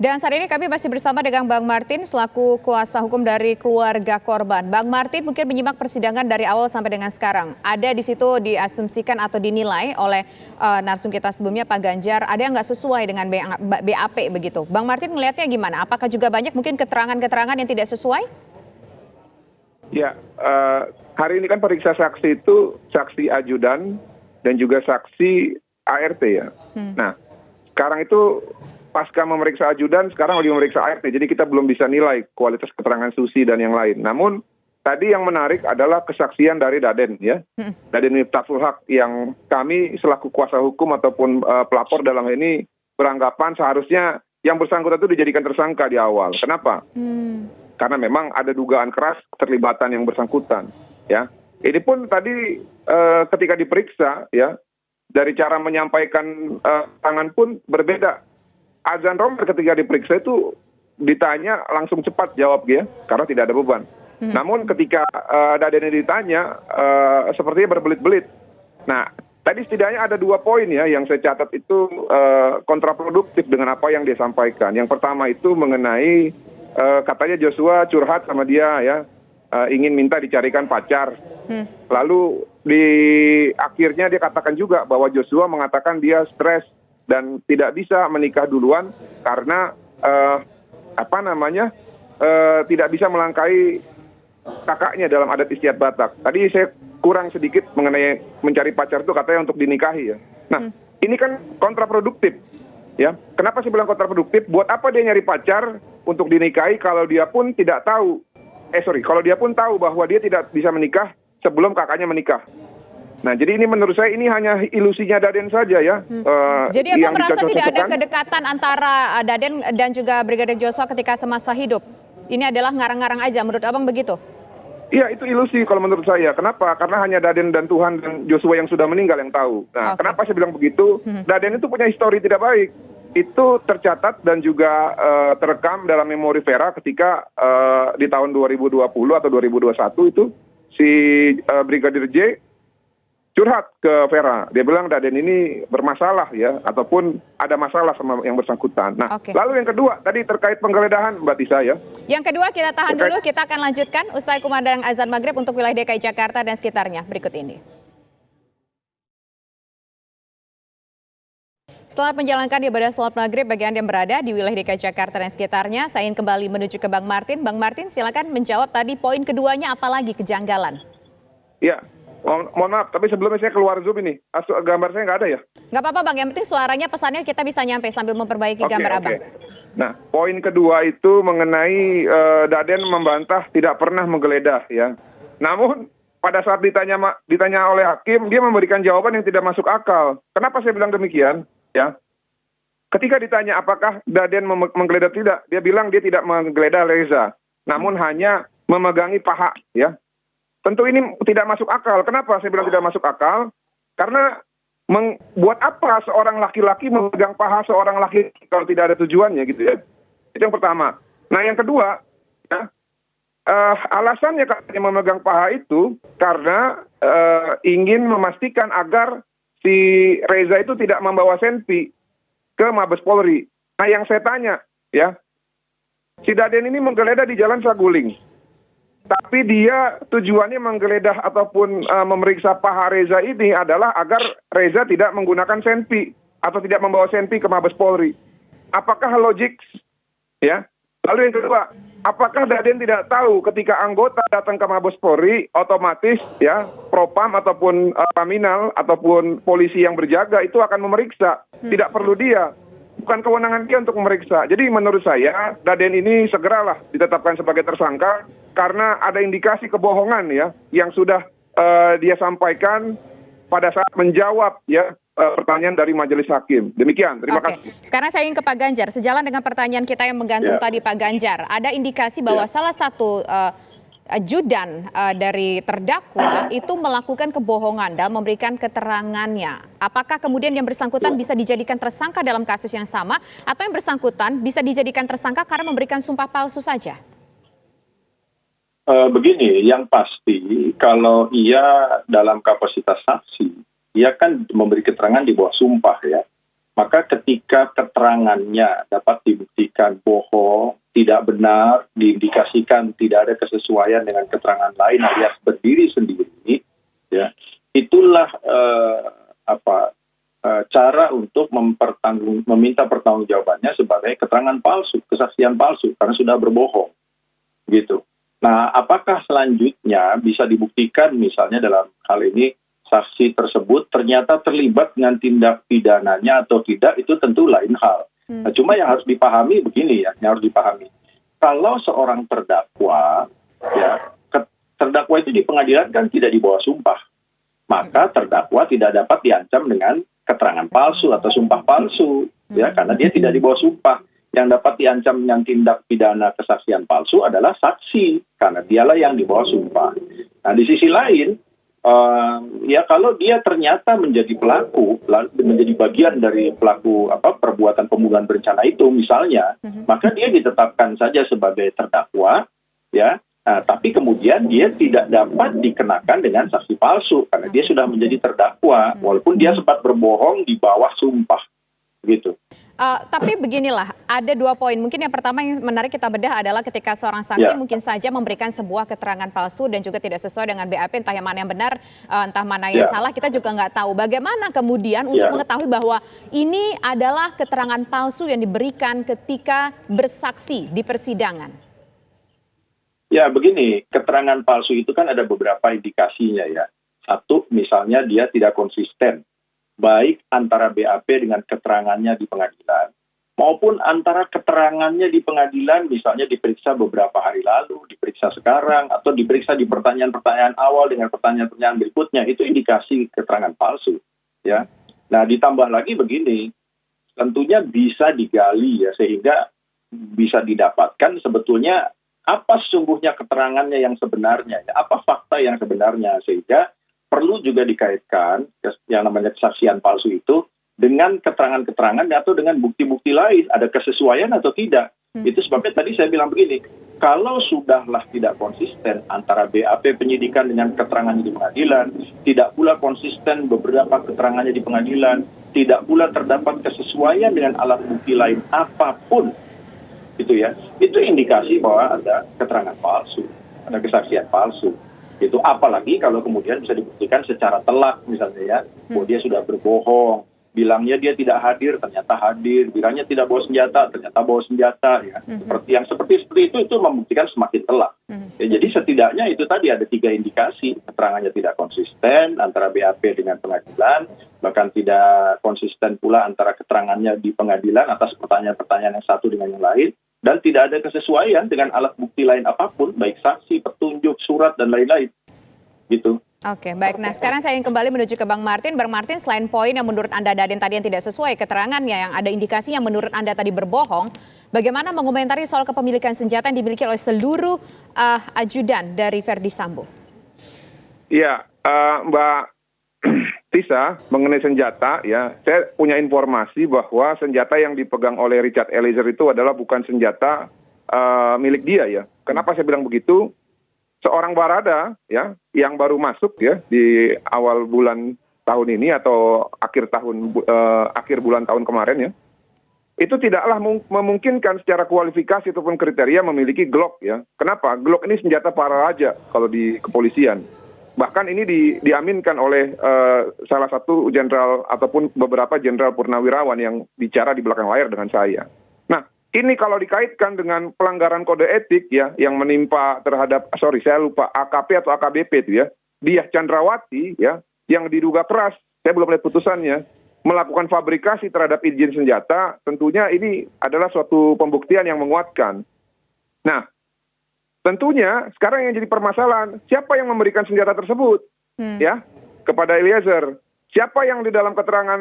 Dan saat ini kami masih bersama dengan Bang Martin selaku kuasa hukum dari keluarga korban. Bang Martin mungkin menyimak persidangan dari awal sampai dengan sekarang. Ada di situ diasumsikan atau dinilai oleh narsum kita sebelumnya Pak Ganjar ada yang nggak sesuai dengan BAP begitu. Bang Martin melihatnya gimana? Apakah juga banyak mungkin keterangan-keterangan yang tidak sesuai? Ya, hari ini kan periksa saksi itu saksi ajudan dan juga saksi ART ya. Nah, sekarang itu pasca memeriksa ajudan, sekarang lagi memeriksa ART. Jadi kita belum bisa nilai kualitas keterangan Susi dan yang lain. Namun tadi yang menarik adalah kesaksian dari Daden ya. Daden Miftahul Haq yang kami selaku kuasa hukum ataupun pelapor dalam hal ini beranggapan seharusnya yang bersangkutan itu dijadikan tersangka di awal. Kenapa? Karena memang ada dugaan keras keterlibatan yang bersangkutan ya. Ini pun tadi ketika diperiksa ya, dari cara menyampaikan tangan pun berbeda. Azan Romer ketika diperiksa itu ditanya langsung cepat jawab ya, karena tidak ada beban. Namun ketika Daden ditanya, sepertinya berbelit-belit. Nah, tadi setidaknya ada 2 poin ya yang saya catat itu kontraproduktif dengan apa yang dia sampaikan. Yang pertama itu mengenai katanya Joshua curhat sama dia ya, ingin minta dicarikan pacar. Lalu di akhirnya dia katakan juga bahwa Joshua mengatakan dia stres dan tidak bisa menikah duluan karena tidak bisa melangkahi kakaknya dalam adat istiadat Batak. Tadi saya kurang sedikit mengenai mencari pacar itu katanya untuk dinikahi ya. Nah, ini kan kontraproduktif ya. Kenapa saya bilang kontraproduktif? Buat apa dia nyari pacar untuk dinikahi kalau dia pun tidak tahu kalau dia pun tahu bahwa dia tidak bisa menikah sebelum kakaknya menikah. Nah, jadi ini menurut saya ini hanya ilusinya Daden saja ya. Jadi Abang merasa tidak ada kedekatan antara Daden dan juga Brigadir Joshua ketika semasa hidup? Ini adalah ngarang-ngarang aja menurut Abang begitu? Iya, itu ilusi kalau menurut saya. Kenapa? Karena hanya Daden dan Tuhan dan Joshua yang sudah meninggal yang tahu. Nah, kenapa saya bilang begitu? Daden itu punya histori tidak baik. Itu tercatat dan juga terekam dalam memori Vera ketika di tahun 2020 atau 2021 itu si Brigadir J curhat ke Vera. Dia bilang Daden ini bermasalah ya, ataupun ada masalah sama yang bersangkutan. Nah, lalu yang kedua, tadi terkait penggeledahan Mbak Tisa ya. Yang kedua kita tahan dulu, kita akan lanjutkan usai kumandang azan maghrib untuk wilayah DKI Jakarta dan sekitarnya. Berikut ini. Setelah menjalankan ibadah sholat maghrib bagi Anda yang berada di wilayah DKI Jakarta dan sekitarnya, saya ingin kembali menuju ke Bang Martin. Bang Martin, silakan menjawab tadi poin keduanya apalagi kejanggalan. Iya. Mohon maaf, tapi sebelumnya saya keluar Zoom ini. Gambar saya nggak ada ya? Nggak apa-apa Bang, yang penting suaranya, pesannya kita bisa nyampe sambil memperbaiki gambar Abang. Nah, poin kedua itu mengenai Daden membantah tidak pernah menggeledah ya. Namun pada saat ditanya oleh hakim, dia memberikan jawaban yang tidak masuk akal. Kenapa saya bilang demikian? Ya, ketika ditanya apakah Daden menggeledah tidak, dia bilang dia tidak menggeledah Reza, namun hanya memegangi paha ya. Tentu ini tidak masuk akal. Kenapa saya bilang tidak masuk akal? Karena buat apa seorang laki-laki memegang paha seorang laki kalau tidak ada tujuannya gitu ya. Itu yang pertama. Nah, yang kedua, ya, alasannya katanya memegang paha itu karena ingin memastikan agar si Reza itu tidak membawa senpi ke Mabes Polri. Nah, yang saya tanya ya, si Daden ini menggeledah di Jalan Saguling. Tapi dia tujuannya menggeledah ataupun memeriksa paha Reza ini adalah agar Reza tidak menggunakan senpi atau tidak membawa senpi ke Mabes Polri. Apakah logik? Ya. Lalu yang kedua, apakah Daden tidak tahu ketika anggota datang ke Mabes Polri otomatis ya Propam ataupun Paminal ataupun polisi yang berjaga itu akan memeriksa, tidak perlu dia. Bukan kewenangan dia untuk memeriksa. Jadi menurut saya Daden ini segeralah ditetapkan sebagai tersangka karena ada indikasi kebohongan ya yang sudah dia sampaikan pada saat menjawab ya pertanyaan dari majelis hakim. Demikian, terima kasih. Sekarang saya ingin ke Pak Ganjar. Sejalan dengan pertanyaan kita yang menggantung tadi Pak Ganjar, ada indikasi bahwa salah satu ajudan dari terdakwa itu melakukan kebohongan dalam memberikan keterangannya. Apakah kemudian yang bersangkutan bisa dijadikan tersangka dalam kasus yang sama atau yang bersangkutan bisa dijadikan tersangka karena memberikan sumpah palsu saja? Begini, yang pasti kalau ia dalam kapasitas saksi, ia kan memberi keterangan di bawah sumpah ya. Maka ketika keterangannya dapat dibuktikan bohong, tidak benar, diindikasikan tidak ada kesesuaian dengan keterangan lain alias berdiri sendiri, ya, itulah cara untuk meminta pertanggungjawabannya sebagai keterangan palsu, kesaksian palsu karena sudah berbohong, gitu. Nah, apakah selanjutnya bisa dibuktikan misalnya dalam hal ini saksi tersebut ternyata terlibat dengan tindak pidananya atau tidak, itu tentu lain hal. Nah, cuma yang harus dipahami begini ya, yang harus dipahami. Kalau seorang terdakwa, ya, terdakwa itu di pengadilan kan tidak di bawah sumpah, maka terdakwa tidak dapat diancam dengan keterangan palsu atau sumpah palsu, ya, karena dia tidak di bawah sumpah. Yang dapat diancam dengan tindak pidana kesaksian palsu adalah saksi, karena dialah yang di bawah sumpah. Nah, di sisi lain, ya kalau dia ternyata menjadi pelaku, menjadi bagian dari pelaku perbuatan pembunuhan berencana itu misalnya, maka dia ditetapkan saja sebagai terdakwa, ya. Nah, tapi kemudian dia tidak dapat dikenakan dengan saksi palsu karena dia sudah menjadi terdakwa walaupun dia sempat berbohong di bawah sumpah, gitu. Tapi beginilah, ada 2 poin. Mungkin yang pertama yang menarik kita bedah adalah ketika seorang saksi mungkin saja memberikan sebuah keterangan palsu dan juga tidak sesuai dengan BAP, entah yang mana yang benar, entah mana yang salah, kita juga nggak tahu. Bagaimana kemudian untuk mengetahui bahwa ini adalah keterangan palsu yang diberikan ketika bersaksi di persidangan? Ya, begini, keterangan palsu itu kan ada beberapa indikasinya ya. Satu, misalnya dia tidak konsisten, baik antara BAP dengan keterangannya di pengadilan, maupun antara keterangannya di pengadilan, misalnya diperiksa beberapa hari lalu, diperiksa sekarang, atau diperiksa di pertanyaan-pertanyaan awal dengan pertanyaan-pertanyaan berikutnya, itu indikasi keterangan palsu. Ya. Nah, ditambah lagi begini, tentunya bisa digali ya, sehingga bisa didapatkan sebetulnya apa sesungguhnya keterangannya yang sebenarnya, apa fakta yang sebenarnya, sehingga perlu juga dikaitkan yang namanya kesaksian palsu itu dengan keterangan-keterangan atau dengan bukti-bukti lain, ada kesesuaian atau tidak. Itu sebabnya tadi saya bilang begini, kalau sudahlah tidak konsisten antara BAP penyidikan dengan keterangannya di pengadilan, tidak pula konsisten beberapa keterangannya di pengadilan, tidak pula terdapat kesesuaian dengan alat bukti lain apapun, itu ya, itu indikasi bahwa ada keterangan palsu, ada kesaksian palsu. Itu apalagi kalau kemudian bisa dibuktikan secara telak misalnya ya, bahwa dia sudah berbohong, bilangnya dia tidak hadir, ternyata hadir, bilangnya tidak bawa senjata, ternyata bawa senjata ya. Seperti itu membuktikan semakin telak. Ya, jadi setidaknya itu tadi ada 3 indikasi, keterangannya tidak konsisten antara BAP dengan pengadilan, bahkan tidak konsisten pula antara keterangannya di pengadilan atas pertanyaan-pertanyaan yang satu dengan yang lain, dan tidak ada kesesuaian dengan alat bukti lain apapun, baik saksi, petunjuk, surat, dan lain-lain. Gitu. Oke, baik. Nah, sekarang saya ingin kembali menuju ke Bang Martin. Bang Martin, selain poin yang menurut Anda Daden tadi yang tidak sesuai keterangannya, yang ada indikasi yang menurut Anda tadi berbohong, bagaimana mengomentari soal kepemilikan senjata yang dimiliki oleh seluruh ajudan dari Verdi Sambo? Iya, Mbak Tisa, mengenai senjata ya, saya punya informasi bahwa senjata yang dipegang oleh Richard Eliezer itu adalah bukan senjata milik dia ya. Kenapa saya bilang begitu? Seorang barada ya yang baru masuk ya di awal bulan tahun ini atau akhir bulan tahun kemarin ya, itu tidaklah memungkinkan secara kualifikasi ataupun kriteria memiliki Glock ya. Kenapa? Glock ini senjata para raja kalau di kepolisian. Bahkan ini diaminkan oleh salah satu jenderal ataupun beberapa jenderal purnawirawan yang bicara di belakang layar dengan saya. Nah, ini kalau dikaitkan dengan pelanggaran kode etik ya yang menimpa terhadap saya lupa AKP atau AKBP itu ya, Diah Chandrawati ya yang diduga keras, saya belum lihat putusannya, melakukan fabrikasi terhadap izin senjata, tentunya ini adalah suatu pembuktian yang menguatkan. Nah, tentunya sekarang yang jadi permasalahan, siapa yang memberikan senjata tersebut ya kepada Eliezer? Siapa yang di dalam keterangan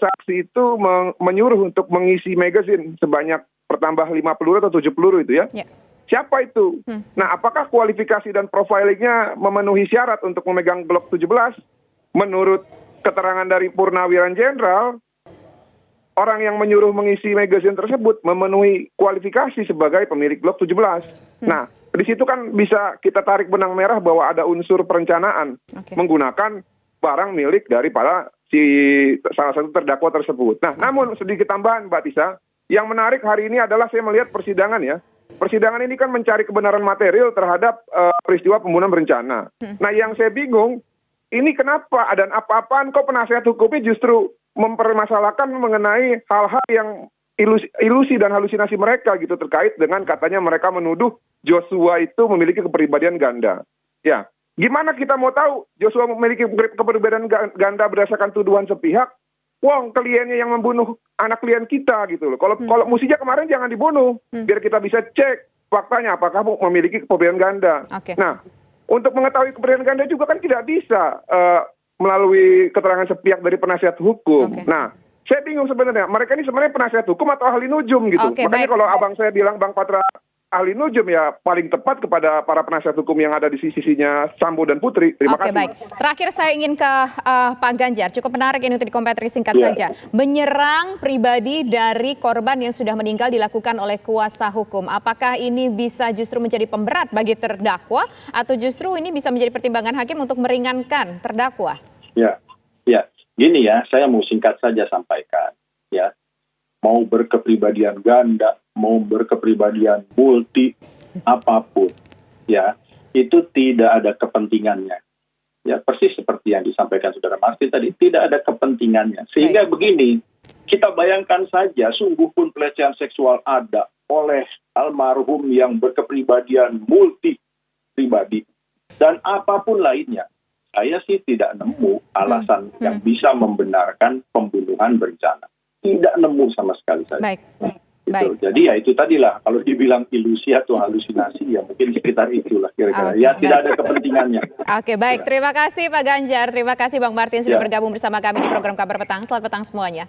saksi itu menyuruh untuk mengisi magazine sebanyak pertambah 5 peluru atau 7 peluru itu ya? Siapa itu? Nah, apakah kualifikasi dan profilingnya memenuhi syarat untuk memegang Glock 17? Menurut keterangan dari Purnawiran Jenderal, orang yang menyuruh mengisi magazine tersebut memenuhi kualifikasi sebagai pemilik Glock 17. Nah, di situ kan bisa kita tarik benang merah bahwa ada unsur perencanaan menggunakan barang milik daripada si salah satu terdakwa tersebut. Nah, namun sedikit tambahan Mbak Tisa, yang menarik hari ini adalah saya melihat persidangan ya. Persidangan ini kan mencari kebenaran material terhadap peristiwa pembunuhan berencana. Nah, yang saya bingung, ini kenapa dan apa-apaan kok penasihat hukumnya justru mempermasalahkan mengenai hal-hal yang ilusi dan halusinasi mereka gitu terkait dengan katanya mereka menuduh Joshua itu memiliki kepribadian ganda. Ya, gimana kita mau tahu Joshua memiliki kepribadian ganda berdasarkan tuduhan sepihak? Wong, kliennya yang membunuh anak klien kita gitu loh. Kalau mestinya kemarin jangan dibunuh, biar kita bisa cek faktanya apakah memiliki kepribadian ganda. Oke. Nah, untuk mengetahui kepribadian ganda juga kan tidak bisa melalui keterangan sepihak dari penasihat hukum. Oke. Nah, saya bingung sebenarnya, mereka ini sebenarnya penasihat hukum atau ahli nujum gitu. Oke, Makanya baik. kalau abang saya bilang Bang Patra ahli nujum ya paling tepat kepada para penasihat hukum yang ada di sisinya Sambo dan Putri. Terima Oke, kasih. baik. Terakhir saya ingin ke Pak Ganjar. Cukup menarik ini untuk dikomentari singkat Iya. saja. Menyerang pribadi dari korban yang sudah meninggal dilakukan oleh kuasa hukum. Apakah ini bisa justru menjadi pemberat bagi terdakwa atau justru ini bisa menjadi pertimbangan hakim untuk meringankan terdakwa? Ya, gini ya, saya mau singkat saja sampaikan, ya. Mau berkepribadian ganda, mau berkepribadian multi, apapun, ya, itu tidak ada kepentingannya. Ya, persis seperti yang disampaikan Saudara Martin tadi, tidak ada kepentingannya. Sehingga begini, kita bayangkan saja, sungguh pun pelecehan seksual ada oleh almarhum yang berkepribadian multi pribadi dan apapun lainnya. Saya sih tidak nemu alasan yang bisa membenarkan pembunuhan berencana. Tidak nemu sama sekali saya. Baik. Gitu. Baik. Jadi ya itu tadilah, kalau dibilang ilusi atau halusinasi ya mungkin sekitar itulah kira-kira. Oke, Ya tidak baik. ada kepentingannya. Oke, baik. Terima kasih Pak Ganjar. Terima kasih Bang Martin sudah Ya. bergabung bersama kami di program Kabar Petang. Selamat petang semuanya.